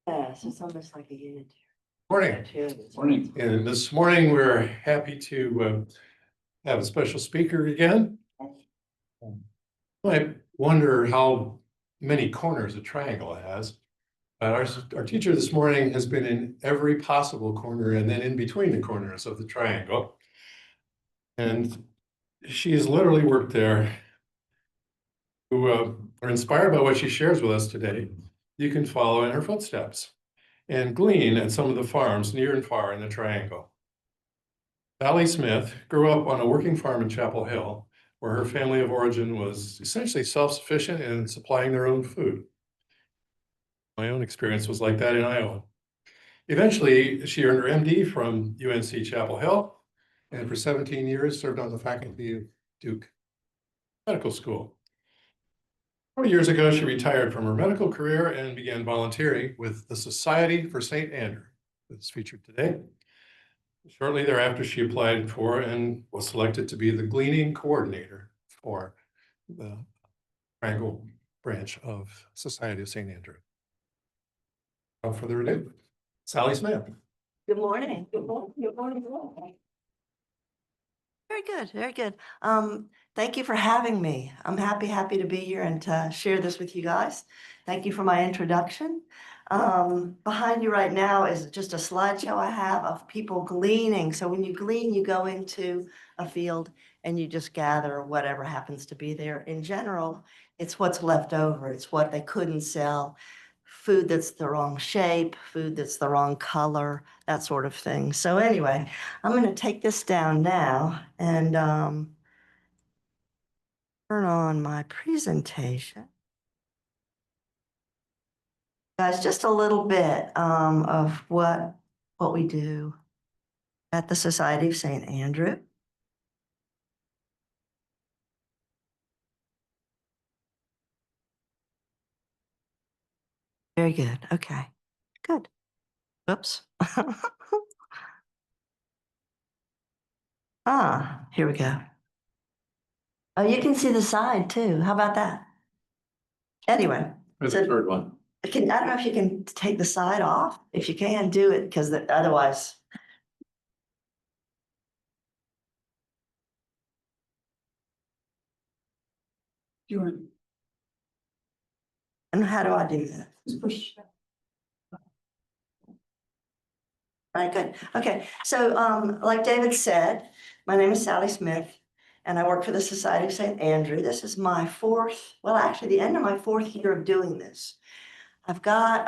Yes, it's almost like a unitary. Morning. Morning. And this morning, we're happy to have a special speaker again. I wonder how many corners a triangle has. Our teacher this morning has been in every possible corner and then in between the corners of the triangle. And she has literally worked there. Who are inspired by what she shares with us today, you can follow in her footsteps and glean at some of the farms near and far in the triangle. Sally Smith grew up on a working farm in Chapel Hill, where her family of origin was essentially self-sufficient in supplying their own food. My own experience was like that in Iowa. Eventually, she earned her MD from UNC Chapel Hill, and for 17 years served on the faculty of Duke Medical School. 4 years ago, she retired from her medical career and began volunteering with the Society for St. Andrew, that's featured today. Shortly thereafter, she applied for and was selected to be the Gleaning coordinator for the Triangle branch of Society of St. Andrew. Without further ado, Sally Smith. Good morning. Good morning. Good morning. Good morning. Very good. Very good. Thank you for having me. I'm happy to be here and to share this with you guys. Thank you for my introduction. Behind you right now is just a slideshow I have of people gleaning. So when you glean, you go into a field and you just gather whatever happens to be there. In general, it's what's left over. It's what they couldn't sell. Food that's the wrong shape, food that's the wrong color, that sort of thing. So anyway, I'm going to take this down now and turn on my presentation. Guys, just a little bit of what we do at the Society of St. Andrew. Very good. Okay, good. Oops. Here we go. Oh, you can see the side too. How about that? Anyway. That's the third one. I don't know if you can take the side off. If you can, do it, because otherwise. And how do I do that? Just push. All right, good. Okay, so like David said, my name is Sally Smith, and I work for the Society of St. Andrew. This is my the end of my fourth year of doing this. I've got,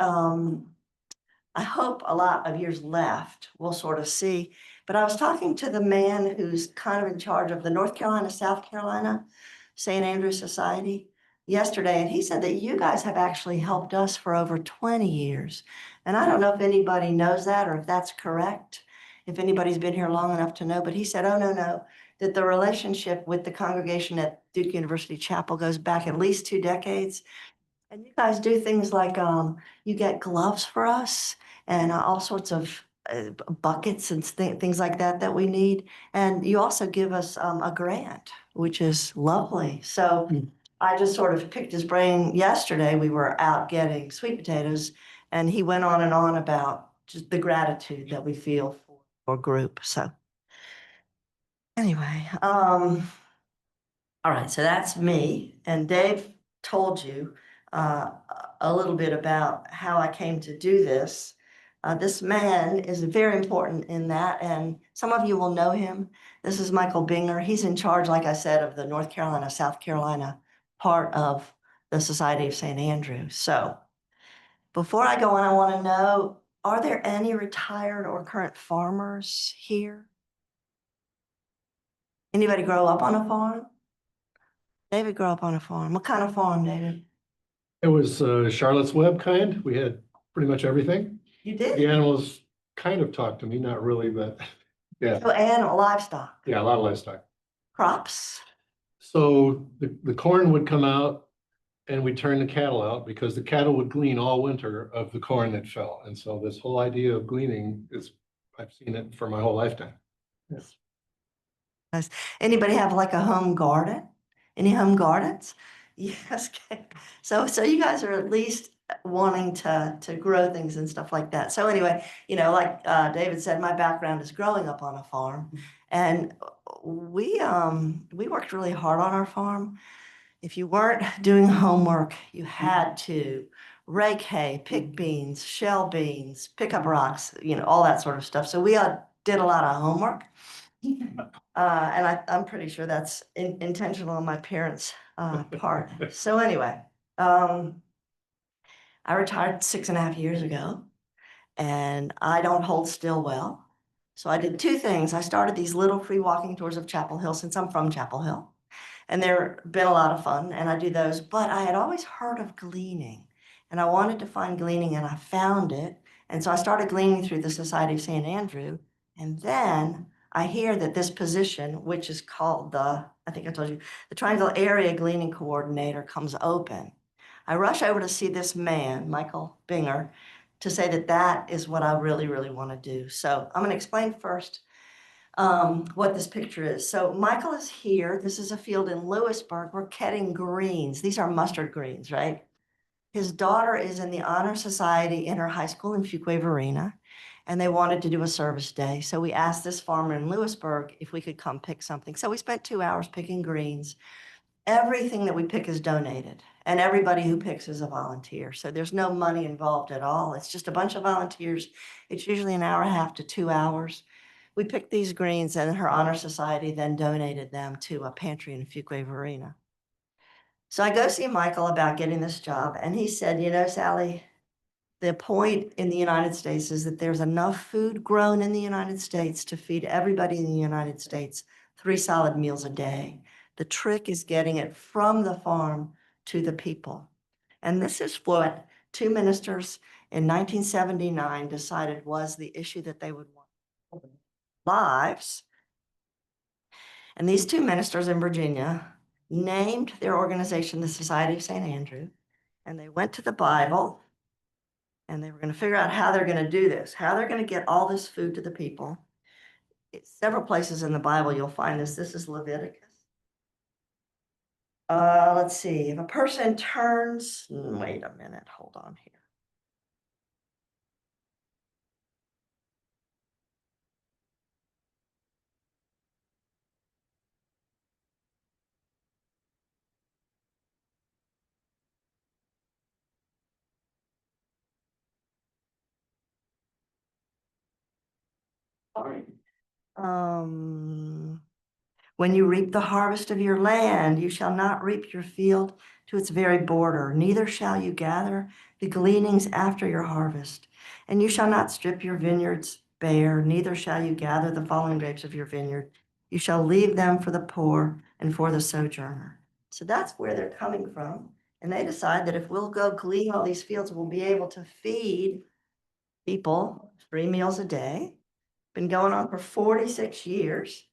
I hope a lot of years left. We'll sort of see. But I was talking to the man who's kind of in charge of the North Carolina, South Carolina St. Andrew Society yesterday, and he said that you guys have actually helped us for over 20 years. And I don't know if anybody knows that or if that's correct, if anybody's been here long enough to know, but he said, oh, no, that the relationship with the congregation at Duke University Chapel goes back at least 2 decades. And you guys do things like you get gloves for us and all sorts of buckets and things like that we need. And you also give us a grant, which is lovely. So I just sort of picked his brain yesterday. We were out getting sweet potatoes, and he went on and on about just the gratitude that we feel for group. So anyway, all right, so that's me. And Dave told you a little bit about how I came to do this. This man is very important in that, and some of you will know him. This is Michael Binger. He's in charge, like I said, of the North Carolina, South Carolina part of the Society of St. Andrew. So before I go on, I want to know, are there any retired or current farmers here? Anybody grow up on a farm? David grew up on a farm. What kind of farm, David? It was Charlotte's Web kind. We had pretty much everything. You did? The animals kind of talked to me, not really, but yeah. So animal, livestock. Yeah, a lot of livestock. Crops. So the corn would come out and we turn the cattle out because the cattle would glean all winter of the corn that fell. And so this whole idea of gleaning I've seen it for my whole lifetime. Yes. Does anybody have like a home garden? Any home gardens? Yes. Okay. So you guys are at least wanting to grow things and stuff like that. So anyway, like David said, my background is growing up on a farm, and we worked really hard on our farm. If you weren't doing homework, you had to rake hay, pick beans, shell beans, pick up rocks, all that sort of stuff. So we did a lot of homework. And I'm pretty sure that's intentional on my parents' part. So anyway, I retired 6.5 years ago, and I don't hold still well. So I did two things. I started these little free walking tours of Chapel Hill since I'm from Chapel Hill. And they've been a lot of fun, and I do those. But I had always heard of Gleaning, and I wanted to find Gleaning, and I found it. And so I started gleaning through the Society of St. Andrew. And then I hear that this position, which is called I think I told you, the Triangle Area Gleaning Coordinator, comes open. I rush over to see this man, Michael Binger, to say that that is what I really, really want to do. So I'm going to explain first what this picture is. So Michael is here. This is a field in Lewisburg. We're cutting greens. These are mustard greens, right? His daughter is in the Honor Society in her high school in Fuquay-Varina, and they wanted to do a service day. So we asked this farmer in Lewisburg if we could come pick something. So we spent 2 hours picking greens. Everything that we pick is donated, and everybody who picks is a volunteer. So there's no money involved at all. It's just a bunch of volunteers. It's usually 1.5 to 2 hours. We picked these greens, and her honor society then donated them to a pantry in Fuquay-Varina. So I go see Michael about getting this job, and he said, Sally, the point in the United States is that there's enough food grown in the United States to feed everybody in the United States 3 solid meals a day. The trick is getting it from the farm to the people. And this is what 2 ministers in 1979 decided was the issue that they would want. Lives. And these 2 ministers in Virginia named their organization the Society of St. Andrew, and they went to the Bible, and they were going to figure out how they're going to do this, how they're going to get all this food to the people. It's several places in the Bible you'll find this. This is Leviticus. Let's see. If a person turns, wait a minute, hold on here. Sorry. When you reap the harvest of your land, you shall not reap your field to its very border, neither shall you gather the gleanings after your harvest. And you shall not strip your vineyards bare, neither shall you gather the fallen grapes of your vineyard. You shall leave them for the poor and for the sojourner. So that's where they're coming from. And they decide that if we'll go glean all these fields, we'll be able to feed people 3 meals a day. Been going on for 46 years.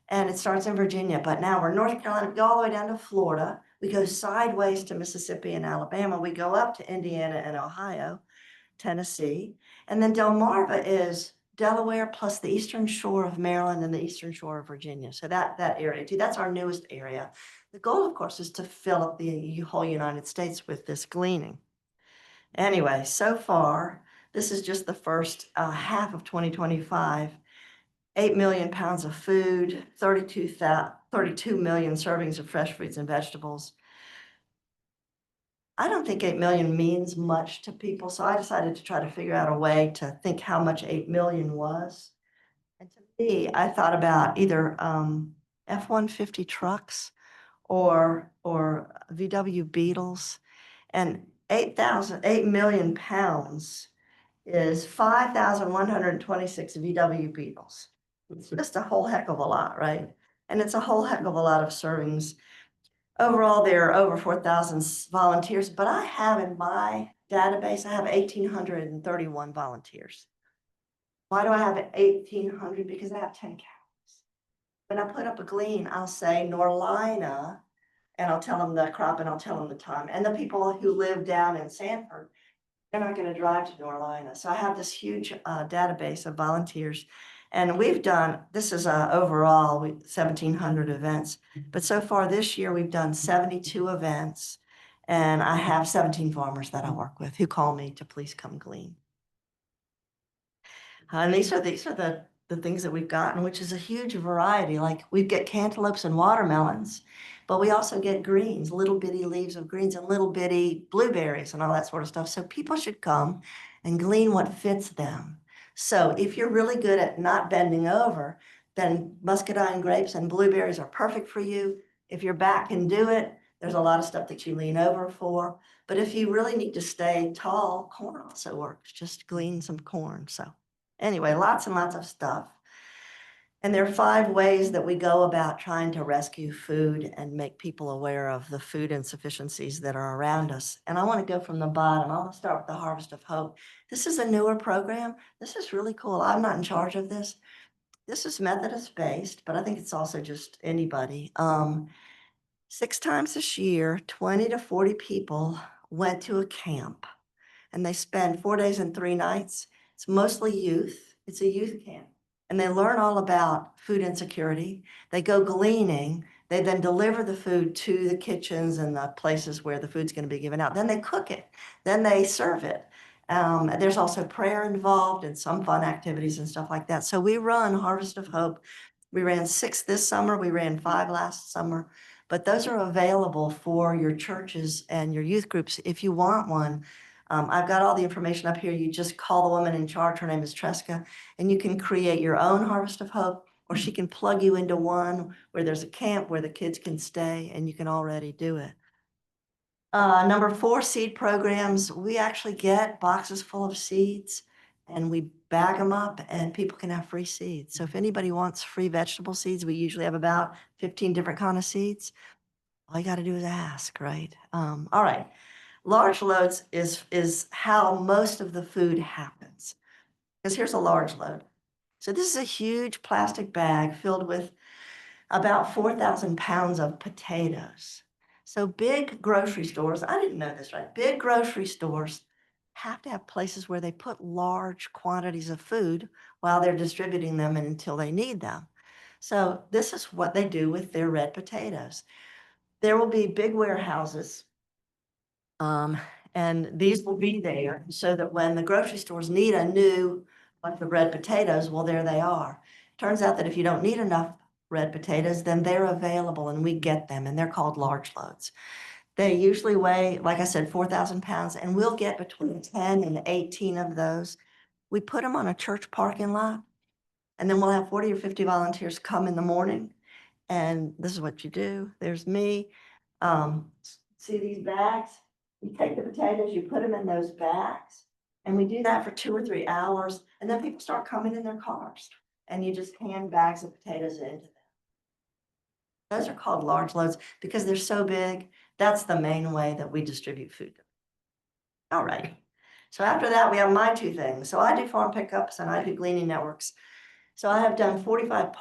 And it starts in Virginia, but now we're North Carolina, we go all the way down to Florida. We go sideways to Mississippi and Alabama. We go up to Indiana and Ohio, Tennessee. And then Delmarva is Delaware plus the eastern shore of Maryland and the eastern shore of Virginia. So that area too, that's our newest area. The goal, of course, is to fill up the whole United States with this gleaning. Anyway, so far, this is just the first half of 2025. 8 million pounds of food, 32 million servings of fresh fruits and vegetables. I don't think 8 million means much to people, so I decided to try to figure out a way to think how much 8 million was. And to me, I thought about either F-150 trucks or VW Beetles, and 8 million pounds is 5,126 VW Beetles. It's just a whole heck of a lot, right? And it's a whole heck of a lot of servings. Overall, there are over 4,000 volunteers, but I have in my database, I have 1,831 volunteers. Why do I have 1,800? Because I have 10 cows. When I put up a glean, I'll say Norlina, and I'll tell them the crop and I'll tell them the time. And the people who live down in Sanford, they're not going to drive to Norlina. So I have this huge database of volunteers. And we've done, this is overall 1,700 events. But so far this year, we've done 72 events. And I have 17 farmers that I work with who call me to please come glean. And these are the things that we've gotten, which is a huge variety. Like we get cantaloupes and watermelons, but we also get greens, little bitty leaves of greens and little bitty blueberries and all that sort of stuff. So people should come and glean what fits them. So if you're really good at not bending over, then muscadine grapes and blueberries are perfect for you. If your back can do it, there's a lot of stuff that you lean over for. But if you really need to stay tall, corn also works. Just glean some corn. So anyway, lots and lots of stuff. And there are 5 ways that we go about trying to rescue food and make people aware of the food insufficiencies that are around us. And I want to go from the bottom. I want to start with the Harvest of Hope. This is a newer program. This is really cool. I'm not in charge of this. This is Methodist based, but I think it's also just anybody. 6 times this year, 20 to 40 people went to a camp and they spend 4 days and 3 nights. It's mostly youth. It's a youth camp. And they learn all about food insecurity. They go gleaning. They then deliver the food to the kitchens and the places where the food's going to be given out. Then they cook it. Then they serve it. There's also prayer involved and some fun activities and stuff like that. So we run Harvest of Hope. We ran 6 this summer. We ran 5 last summer. But those are available for your churches and your youth groups if you want one. I've got all the information up here. You just call the woman in charge. Her name is Tresca, and you can create your own Harvest of Hope, or she can plug you into one where there's a camp where the kids can stay, and you can already do it. Number 4, seed programs. We actually get boxes full of seeds, and we bag them up, and people can have free seeds. So if anybody wants free vegetable seeds, we usually have about 15 different kind of seeds. All you got to do is ask, right? All right. Large loads is how most of the food happens. Because here's a large load. So this is a huge plastic bag filled with about 4,000 pounds of potatoes. So big grocery stores, I didn't know this, right? Big grocery stores have to have places where they put large quantities of food while they're distributing them and until they need them. So this is what they do with their red potatoes. There will be big warehouses and these will be there so that when the grocery stores need a new, like the red potatoes, well, there they are. Turns out that if you don't need enough red potatoes, then they're available and we get them and they're called large loads. They usually weigh, like I said, 4,000 pounds and we'll get between 10 and 18 of those. We put them on a church parking lot and then we'll have 40 or 50 volunteers come in the morning. And this is what you do. There's me. See these bags? You take the potatoes, you put them in those bags, and we do that for 2 or 3 hours, and then people start coming in their cars, and you just hand bags of potatoes into them. Those are called large loads because they're so big. That's the main way that we distribute food. All right. So after that, we have my 2 things. So I do farm pickups and I do gleaning networks. So I have done 45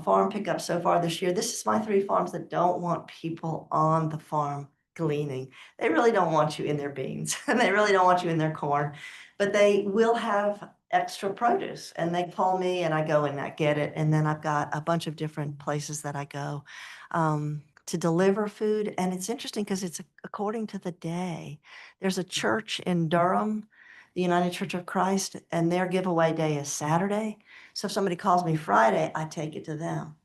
farm pickups so far this year. This is my 3 farms that don't want people on the farm gleaning. They really don't want you in their beans and they really don't want you in their corn, but they will have extra produce and they call me and I go and I get it. And then I've got a bunch of different places that I go to deliver food. And it's interesting because it's according to the day. There's a church in Durham, the United Church of Christ, and their giveaway day is Saturday. So if somebody calls me Friday, I take it to them.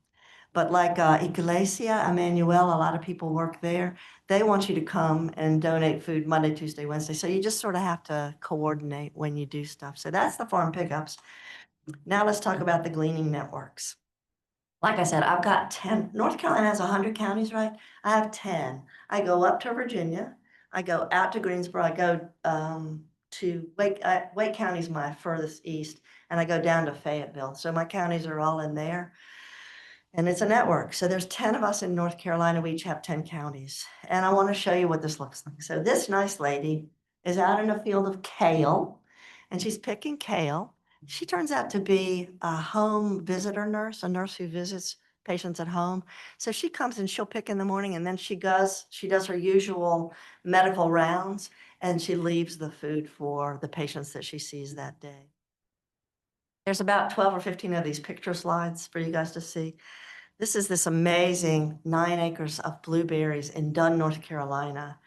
But like Iglesia Emmanuel, a lot of people work there. They want you to come and donate food Monday, Tuesday, Wednesday. So you just sort of have to coordinate when you do stuff. So that's the farm pickups. Now let's talk about the gleaning networks. Like I said, I've got 10. North Carolina has 100 counties, right? I have 10. I go up to Virginia. I go out to Greensboro. I go to Wake County is my furthest east, and I go down to Fayetteville. So my counties are all in there. And it's a network. So there's 10 of us in North Carolina. We each have 10 counties. And I want to show you what this looks like. So this nice lady is out in a field of kale, and she's picking kale. She turns out to be a home visitor nurse, a nurse who visits patients at home. So she comes and she'll pick in the morning, and then she does her usual medical rounds, and she leaves the food for the patients that she sees that day. There's about 12 or 15 of these picture slides for you guys to see. This is this amazing 9 acres of blueberries in Dunn, North Carolina.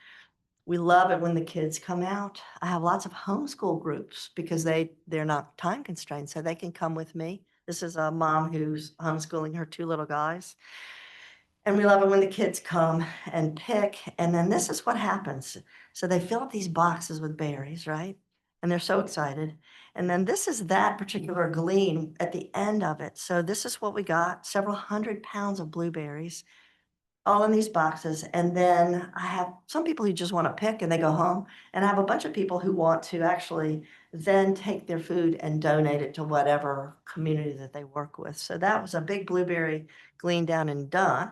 We love it when the kids come out. I have lots of homeschool groups because they're not time constrained, so they can come with me. This is a mom who's homeschooling her 2 little guys. And we love it when the kids come and pick, and then this is what happens. So they fill up these boxes with berries, right? And they're so excited. And then this is that particular glean at the end of it. So this is what we got, several 100 pounds of blueberries, all in these boxes. And then I have some people who just want to pick and they go home. And I have a bunch of people who want to actually then take their food and donate it to whatever community that they work with. So that was a big blueberry glean down in Dunn.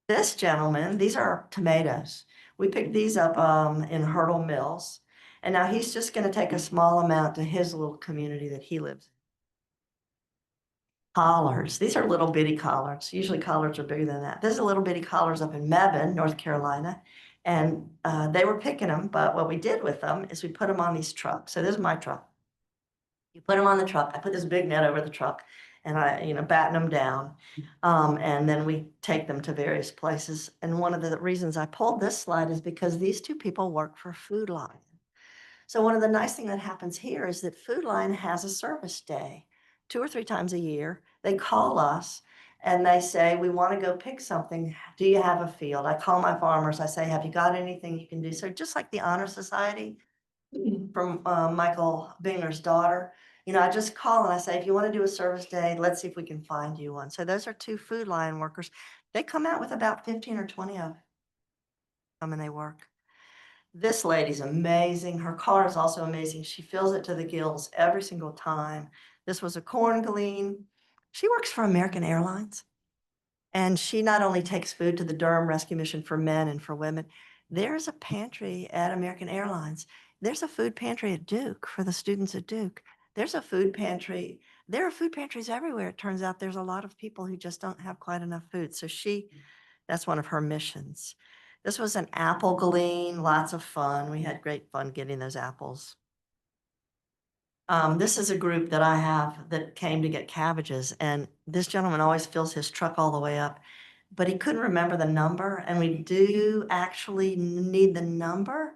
This gentleman, these are tomatoes. We picked these up in Hurdle Mills. And now he's just going to take a small amount to his little community that he lives in. Collards. These are little bitty collards. Usually collards are bigger than that. This is a little bitty collards up in Mebane, North Carolina. And they were picking them, but what we did with them is we put them on these trucks. So this is my truck. You put them on the truck. I put this big net over the truck and I, batten them down. And then we take them to various places. And one of the reasons I pulled this slide is because these 2 people work for Food Lion. So one of the nice things that happens here is that Food Lion has a service day 2 or 3 times a year. They call us and they say, we want to go pick something. Do you have a field? I call my farmers. I say, have you got anything you can do? So just like the Honor Society from Michael Binger's daughter, I just call and I say, if you want to do a service day, let's see if we can find you one. So those are 2 Food Lion workers. They come out with about 15 or 20 of them and they work. This lady's amazing. Her car is also amazing. She fills it to the gills every single time. This was a corn glean. She works for American Airlines. And she not only takes food to the Durham Rescue Mission for men and for women, there's a pantry at American Airlines. There's a food pantry at Duke for the students at Duke. There's a food pantry. There are food pantries everywhere. It turns out there's a lot of people who just don't have quite enough food. So that's one of her missions. This was an apple glean, lots of fun. We had great fun getting those apples. This is a group that I have that came to get cabbages, and this gentleman always fills his truck all the way up, but he couldn't remember the number, and we do actually need the number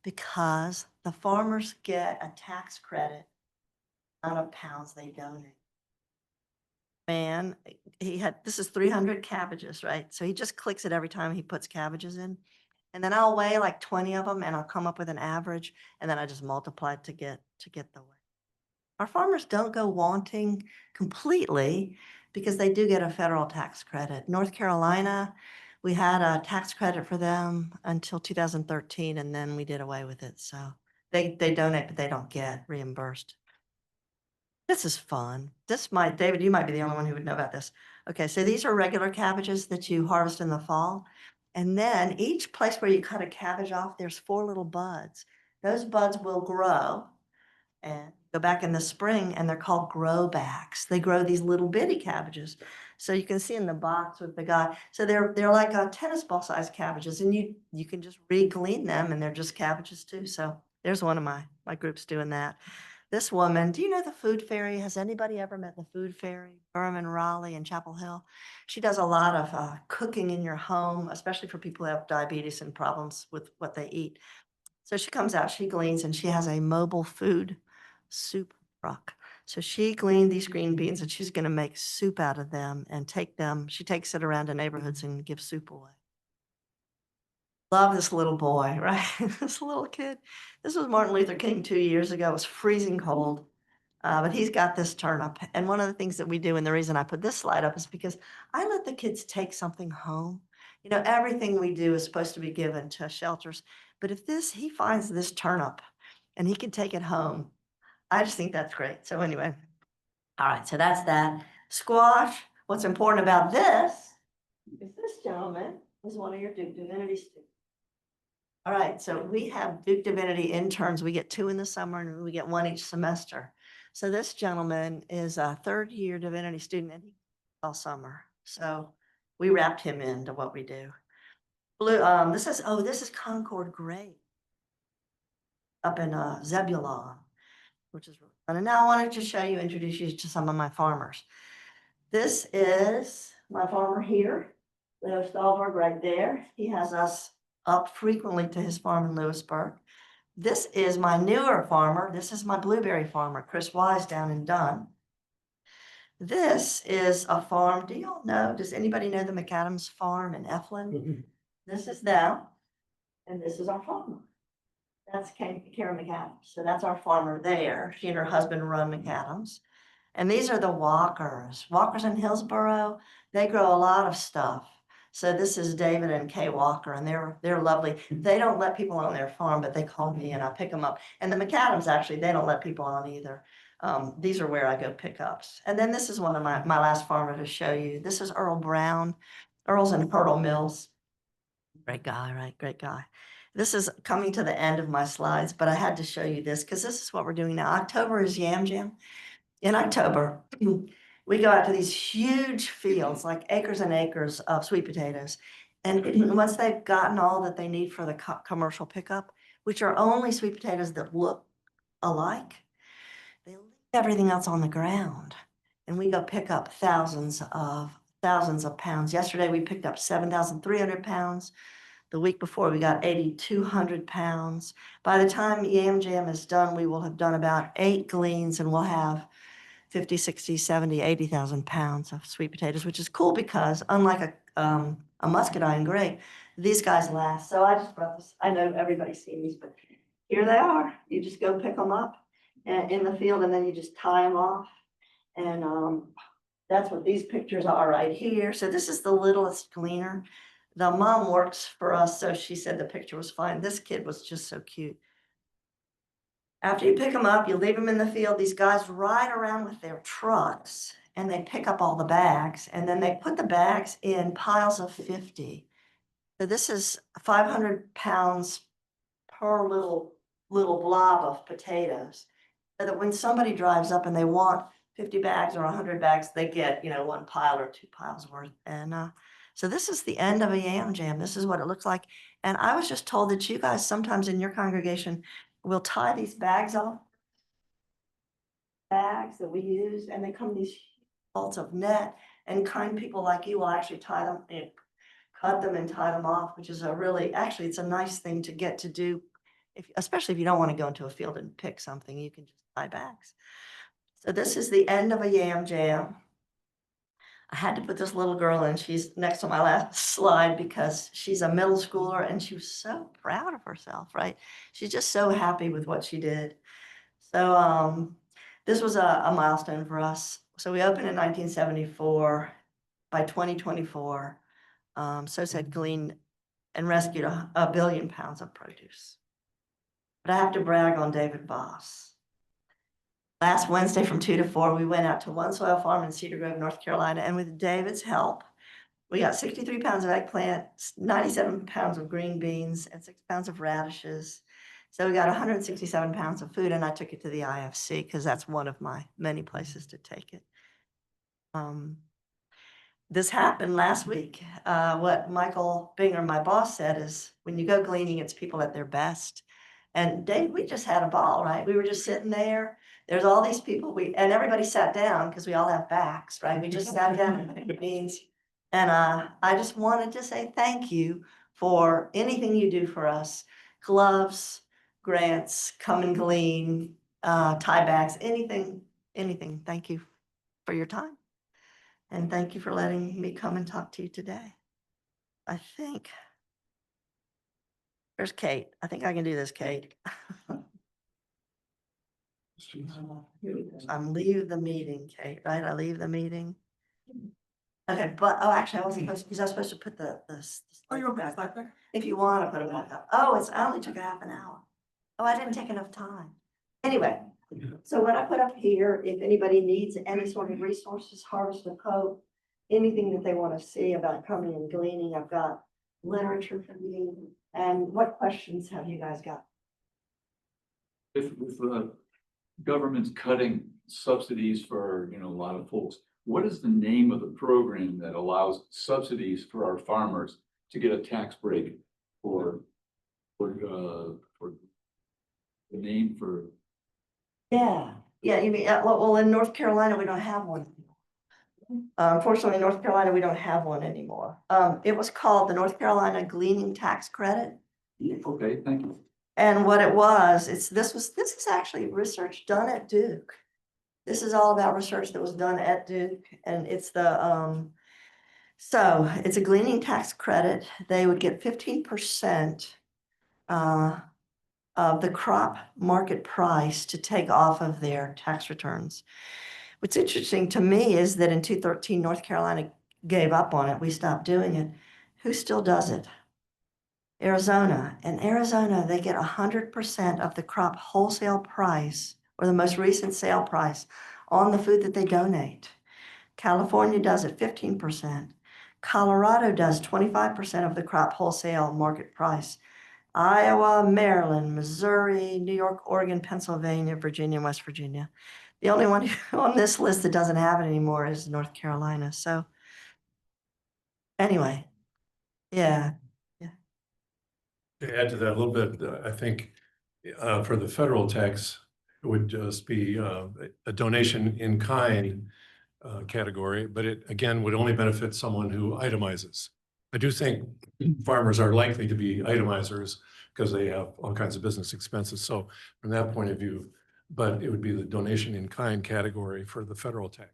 because the farmers get a tax credit on of pounds they donate. Man, this is 300 cabbages, right? So he just clicks it every time he puts cabbages in. And then I'll weigh like 20 of them and I'll come up with an average and then I just multiply it to get the weight. Our farmers don't go wanting completely because they do get a federal tax credit. North Carolina, we had a tax credit for them until 2013 and then we did away with it. So they donate, but they don't get reimbursed. This is fun. David, you might be the only one who would know about this. Okay, so these are regular cabbages that you harvest in the fall. And then each place where you cut a cabbage off, there's 4 little buds. Those buds will grow and go back in the spring and they're called grow backs. They grow these little bitty cabbages. So you can see in the box with the guy. So they're like a tennis ball sized cabbages and you can just re-glean them and they're just cabbages too. So there's one of my groups doing that. This woman, do you know the Food Fairy? Has anybody ever met the Food Fairy? Durham and Raleigh and Chapel Hill. She does a lot of cooking in your home, especially for people who have diabetes and problems with what they eat. So she comes out, she gleans, and she has a mobile food soup truck. So she gleaned these green beans and she's going to make soup out of them and take them. She takes it around to neighborhoods and gives soup away. Love this little boy, right? This little kid. This was Martin Luther King 2 years ago. It was freezing cold, but he's got this turnip. And one of the things that we do, and the reason I put this slide up is because I let the kids take something home. Everything we do is supposed to be given to shelters. But if he finds this turnip and he can take it home, I just think that's great. So anyway, all right, so that's that. Squash. What's important about this is this gentleman is one of your Duke Divinity students. All right, so we have Duke Divinity interns. We get 2 in the summer and we get 1 each semester. So this gentleman is a 3rd-year Divinity student and all summer. So we wrapped him into what we do. Blue, this is Concord Grape up in Zebulon, which is really fun. And now I wanted to introduce you to some of my farmers. This is my farmer here, Leo Stahlberg right there. He has us up frequently to his farm in Lewisburg. This is my newer farmer. This is my blueberry farmer, Chris Wise down in Dunn. This is a farm. Do y'all know? Does anybody know the McAdams farm in Eflin? This is them, and this is our farmer. That's Karen McAdams. So that's our farmer there. She and her husband run McAdams. And these are the Walkers. Walkers in Hillsboro, they grow a lot of stuff. So this is David and Kay Walker, and they're lovely. They don't let people on their farm, but they call me and I pick them up. And the McAdams, actually, they don't let people on either. These are where I go pick ups. And then this is one of my last farmer to show you. This is Earl Brown. Earl's in Hurdle Mills. Great guy, right? Great guy. This is coming to the end of my slides, but I had to show you this because this is what we're doing now. October is Yam Jam. In October, we go out to these huge fields, like acres and acres of sweet potatoes. And once they've gotten all that they need for the commercial pickup, which are only sweet potatoes that look alike, they leave everything else on the ground. And we go pick up thousands of pounds. Yesterday, we picked up 7,300 pounds. The week before, we got 8,200 pounds. By the time Yam Jam is done, we will have done about 8 gleans and we'll have 50, 60, 70, 80,000 pounds of sweet potatoes, which is cool because unlike a muscadine grape, these guys last. So I just brought this. I know everybody's seen these, but here they are. You just go pick them up in the field and then you just tie them off. And that's what these pictures are right here. So this is the littlest gleaner. The mom works for us, so she said the picture was fine. This kid was just so cute. After you pick them up, you leave them in the field. These guys ride around with their trucks and they pick up all the bags and then they put the bags in piles of 50. So this is 500 pounds per little blob of potatoes. So that when somebody drives up and they want 50 bags or 100 bags, they get, 1 pile or 2 piles worth. And so this is the end of a Yam Jam. This is what it looks like. And I was just told that you guys sometimes in your congregation will tie these bags off, bags that we use, and they come in these bolts of net, and kind people like you will actually tie them and cut them and tie them off, which is actually, it's a nice thing to get to do, especially if you don't want to go into a field and pick something, you can just tie bags. So this is the end of a Yam Jam. I had to put this little girl in. She's next to my last slide because she's a middle schooler and she was so proud of herself, right? She's just so happy with what she did. So this was a milestone for us. So we opened in 1974. By 2024, SOS had gleaned and rescued a billion pounds of produce. But I have to brag on David Voss. Last Wednesday from 2 to 4, we went out to One Soil Farm in Cedar Grove, North Carolina, and with David's help, we got 63 pounds of eggplant, 97 pounds of green beans, and 6 pounds of radishes. So we got 167 pounds of food, and I took it to the IFC because that's one of my many places to take it. This happened last week. What Michael Binger, my boss, said is when you go gleaning, it's people at their best. And Dave, we just had a ball, right? We were just sitting there. There's all these people, and everybody sat down because we all have backs, right? We just sat down and picked beans. And I just wanted to say thank you for anything you do for us. Gloves, grants, come and glean, tie bags, anything. Thank you for your time. And thank you for letting me come and talk to you today. I think, there's Kate. I think I can do this, Kate. I'm leave the meeting, Kate, right? I leave the meeting. Okay, but, actually, I wasn't supposed, because I was supposed to put the. Oh, you're back there? If you want to put it back up. Oh, I only took a half an hour. Oh, I didn't take enough time. Anyway, so what I put up here, if anybody needs any sort of resources, Harvest of Hope, anything that they want to see about coming and gleaning, I've got literature for you. And what questions have you guys got? If government's cutting subsidies for, a lot of folks, what is the name of the program that allows subsidies for our farmers to get a tax break for the name for? Yeah, you mean, well, in North Carolina, we don't have one. Unfortunately, in North Carolina, we don't have one anymore. It was called the North Carolina Gleaning Tax Credit. Okay, thank you. And what it was, this is actually research done at Duke. This is all about research that was done at Duke, and it's so it's a gleaning tax credit. They would get 15% of the crop market price to take off of their tax returns. What's interesting to me is that in 2013, North Carolina gave up on it. We stopped doing it. Who still does it? Arizona. In Arizona, they get 100% of the crop wholesale price or the most recent sale price on the food that they donate. California does it 15%. Colorado does 25% of the crop wholesale market price. Iowa, Maryland, Missouri, New York, Oregon, Pennsylvania, Virginia, and West Virginia. The only one on this list that doesn't have it anymore is North Carolina. So anyway, yeah. To add to that a little bit, I think for the federal tax, it would just be a donation in kind category, but it again would only benefit someone who itemizes. I do think farmers are likely to be itemizers because they have all kinds of business expenses. So from that point of view, but it would be the donation in kind category for the federal tax.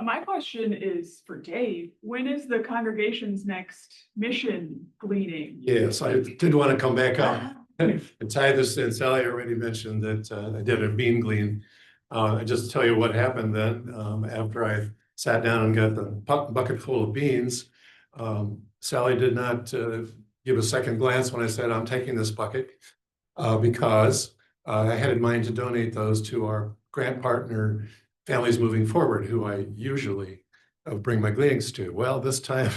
My question is for Dave. When is the congregation's next mission gleaning? Yes, I did want to come back up and tie this in. Sally already mentioned that I did a bean glean. I just tell you what happened then. After I sat down and got the bucket full of beans, Sally did not give a second glance when I said, I'm taking this bucket because I had in mind to donate those to our grant partner, Families Moving Forward, who I usually bring my gleanings to. Well, this time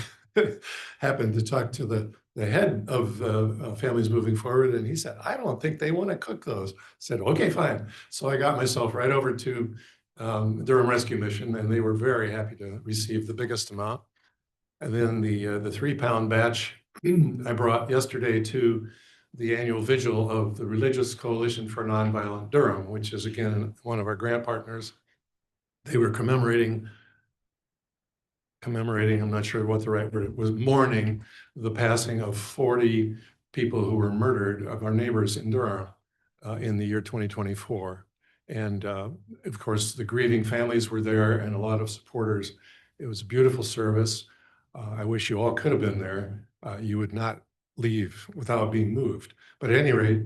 happened to talk to the head of Families Moving Forward, and he said, I don't think they want to cook those. I said, okay, fine. So I got myself right over to Durham Rescue Mission, and they were very happy to receive the biggest amount. And then the 3-pound batch I brought yesterday to the annual vigil of the Religious Coalition for Nonviolent Durham, which is again one of our grant partners. They were commemorating, I'm not sure what the right word was, mourning the passing of 40 people who were murdered of our neighbors in Durham in the year 2024. And of course, the grieving families were there and a lot of supporters. It was a beautiful service. I wish you all could have been there. You would not leave without being moved. But at any rate,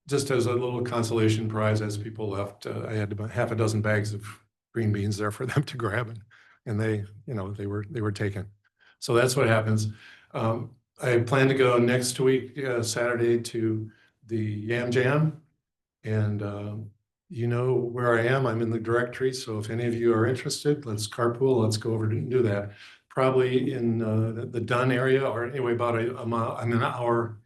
just as a little consolation prize as people left, I had about half a dozen bags of green beans there for them to grab, and they were taken. So that's what happens. I plan to go next week, Saturday, to the Yam Jam, and you know where I am. I'm in the directory, so if any of you are interested, let's carpool. Let's go over and do that. Probably in the Dunn area, or anyway, about a mile. I'm an hour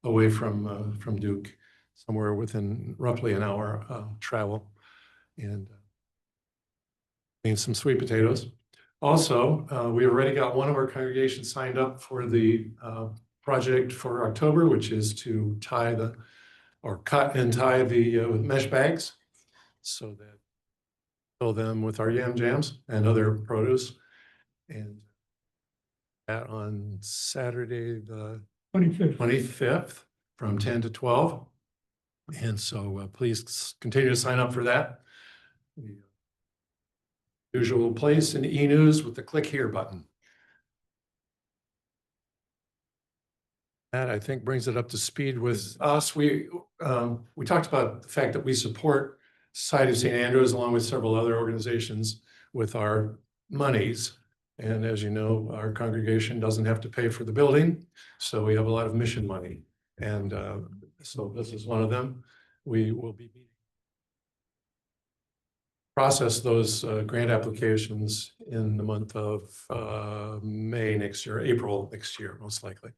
away from Duke, somewhere within roughly an hour travel, and some sweet potatoes. Also, we already got one of our congregations signed up for the project for October, which is to cut and tie the mesh bags so that fill them with our yam jams and other produce. And that on Saturday, the 25th from 10 to 12. And so please continue to sign up for that. The usual place in e-news with the click here button. That I think brings it up to speed with us. We talked about the fact that we support Society of St. Andrews along with several other organizations with our monies. And as you know, our congregation doesn't have to pay for the building. So we have a lot of mission money. And so this is one of them. We will be process those grant applications in the month of May next year, April next year, most likely.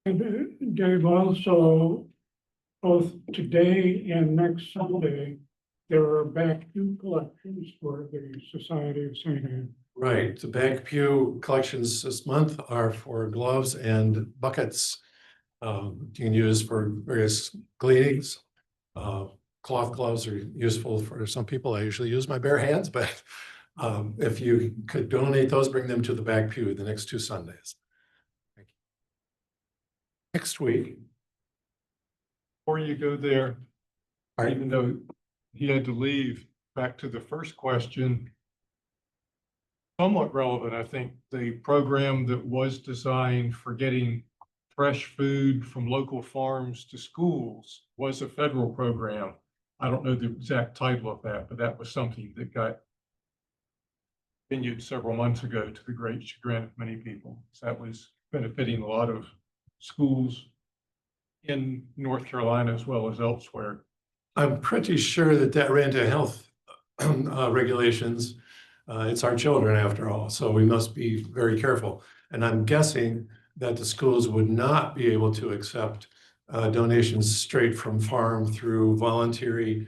And Dave, also, both today and next Sunday, there are back pew collections for the Society of St. Anne. Right, the back pew collections this month are for gloves and buckets you can use for various gleanings. cloth gloves are useful for some people. I usually use my bare hands, but if you could donate those, bring them to the back pew the next 2 Sundays. Thank you. Next week, Before you go there, all right, even though he had to leave, back to the first question. Somewhat relevant, I think, the program that was designed for getting fresh food from local farms to schools was a federal program. I don't know the exact title of that, but that was something that got continued several months ago to the great chagrin of many people. So that was benefiting a lot of schools in North Carolina as well as elsewhere. I'm pretty sure that that ran to health regulations. It's our children after all, so we must be very careful. And I'm guessing that the schools would not be able to accept donations straight from farm through voluntary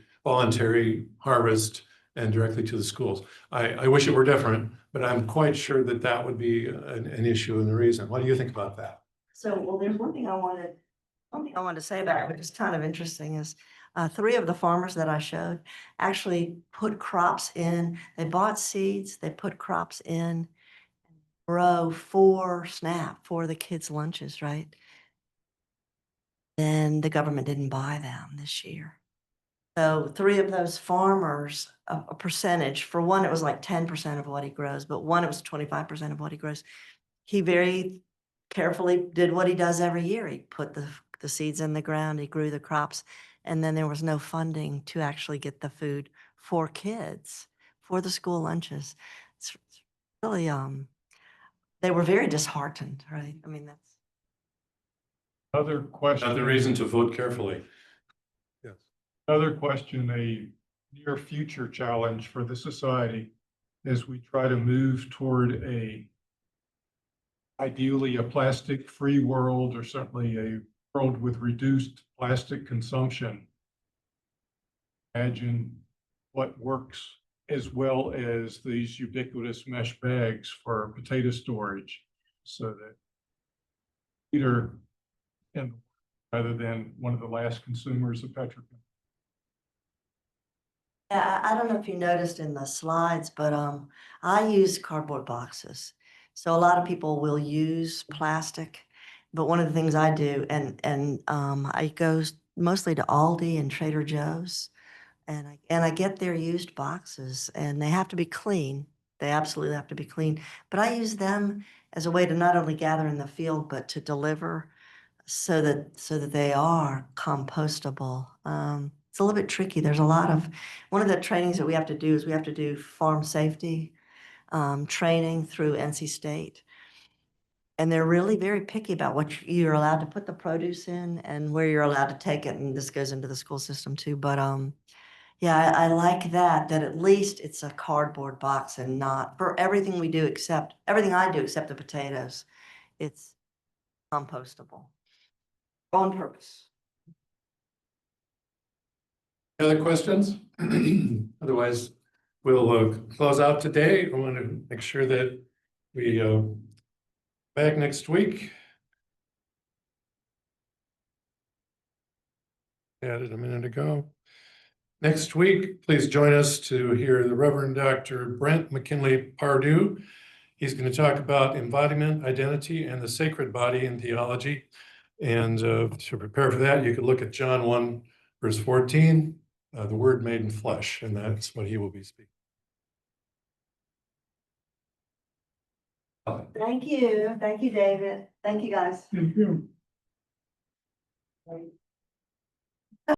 harvest and directly to the schools. I wish it were different, but I'm quite sure that that would be an issue and the reason. What do you think about that? So, well, there's one thing I wanted to say about it, which is kind of interesting, is 3 of the farmers that I showed actually put crops in. They bought seeds, they put crops in, grow for SNAP, for the kids' lunches, right? Then the government didn't buy them this year. So 3 of those farmers, a percentage, for one, it was like 10% of what he grows, but one, it was 25% of what he grows. He very carefully did what he does every year. He put the seeds in the ground, he grew the crops, and then there was no funding to actually get the food for kids, for the school lunches. It's really, they were very disheartened, right? I mean, that's. Other question. Another reason to vote carefully. Yes. Another question, a near future challenge for the society as we try to move toward ideally a plastic-free world, or certainly a world with reduced plastic consumption. Imagine what works as well as these ubiquitous mesh bags for potato storage, so that Peter, and rather than one of the last consumers of petrochemicals. Yeah, I don't know if you noticed in the slides, but I use cardboard boxes. So a lot of people will use plastic, but one of the things I do, and I go mostly to Aldi and Trader Joe's, and I get their used boxes, and they have to be clean. They absolutely have to be clean. But I use them as a way to not only gather in the field, but to deliver so that they are compostable. It's a little bit tricky. There's a lot of, one of the trainings that we have to do is we have to do farm safety training through NC State. And they're really very picky about what you're allowed to put the produce in and where you're allowed to take it. And this goes into the school system too. But yeah, I like that at least it's a cardboard box and not for everything we do except, everything I do except the potatoes. It's compostable on purpose. Other questions? Otherwise, we'll close out today. I want to make sure that we back next week. Added a minute ago. Next week, please join us to hear the Reverend Dr. Brent McKinley Pardue. He's going to talk about embodiment, identity, and the sacred body in theology. And to prepare for that, you could look at John 1, verse 14, the word made in flesh, and that's what he will be speaking. Thank you. Thank you, David. Thank you, guys. Thank you. Right.